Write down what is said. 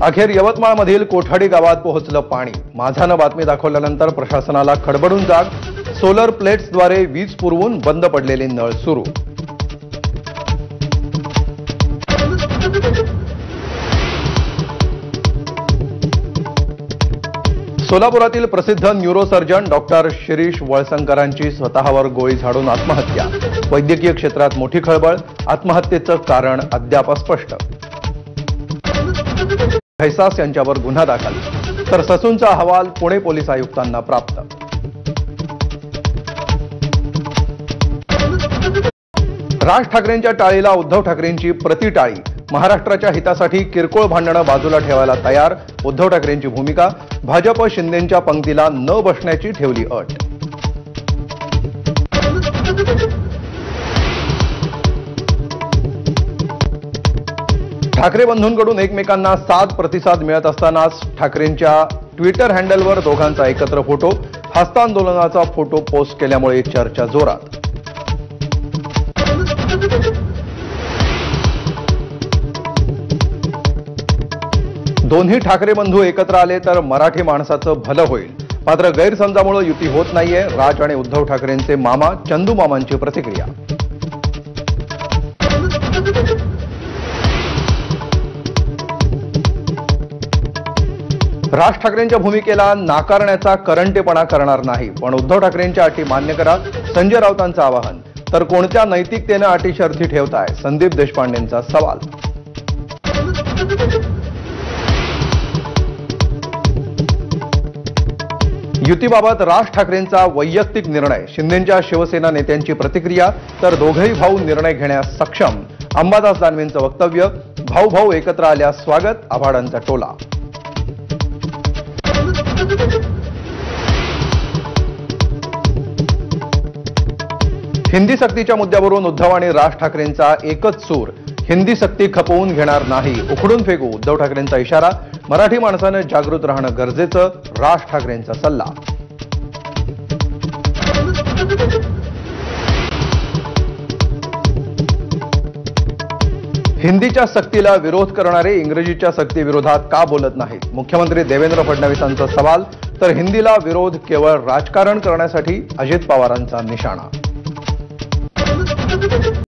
अखेर यवतमाळमधील कोठाडी गावात पोहोचलं पाणी। माझानं बातमी दाखवल्यानंतर प्रशासनाला खडबडून जाग। सोलर प्लेट्सद्वारे वीज पुरवून बंद पडलेले नळ सुरू। सोलापुरातील प्रसिद्ध न्यूरोसर्जन डॉक्टर शिरीष वळसंकरांची स्वतःवर गोळी झाडून आत्महत्या। वैद्यकीय क्षेत्रात मोठी खळबळ। आत्महत्येचं कारण अद्याप अस्पष्ट। फैसास यांच्यावर गुन्हा दाखल, तर ससूनचा अहवाल पुणे पोलीस आयुक्तांना प्राप्त। राज ठाकरेंच्या टाळीला उद्धव ठाकरेंची प्रतिटाळी। महाराष्ट्राच्या हितासाठी किरकोळ भांडणं बाजूला ठेवायला तयार। उद्धव ठाकरेंची भूमिका, भाजप शिंदेंच्या पंक्तीला न बसण्याची ठेवली अट। ठाकरे बंधूंकडून एकमेकांना साथ प्रतिसाद मिळत असतानाच ठाकरेंच्या ट्विटर हँडलवर दोघांचा एकत्र फोटो। हस्तांदोलनाचा फोटो पोस्ट केल्यामुळे चर्चा जोरात। दोन्ही ठाकरे बंधू एकत्र आले तर मराठी माणसाचं भलं होईल, मात्र गैरसमजामुळे युती होत नाहीये। राज आणि उद्धव ठाकरेंचे मामा चंदू मामांची प्रतिक्रिया। राज ठाकरेंच्या भूमिकेला नाकारण्याचा करंटेपणा करणार नाही, पण उद्धव ठाकरेंच्या अटी मान्य करा, संजय राऊतांचं आवाहन। तर कोणत्या नैतिकतेने अटी शर्थी ठेवताय, संदीप देशपांडेंचा सवाल। युतीबाबत राज ठाकरेंचा वैयक्तिक निर्णय, शिंदेंच्या शिवसेना नेत्यांची प्रतिक्रिया। तर दोघेही भाऊ निर्णय घेण्यास सक्षम, अंबादास दानवेंचं वक्तव्य। भाऊ भाऊ एकत्र आल्यास स्वागत, आभाडांचा टोला। हिंदी सक्तीच्या मुद्द्यावरून उद्धव आणि राज ठाकरेंचा एकच सूर। हिंदी सक्ती खपवून घेणार नाही, उखडून फेकू, उद्धव ठाकरेंचा इशारा। मराठी माणसानं जागृत राहणं गरजेचं, राज ठाकरेंचा सल्ला। हिंदीच्या सक्तीला विरोध करणारे इंग्रजीच्या सक्तीविरोधात का बोलत नाहीत, मुख्यमंत्री देवेंद्र फडणवीसांचा सवाल। तर हिंदीला विरोध केवळ राजकारण करण्यासाठी, अजित पवारांचा निशाणा।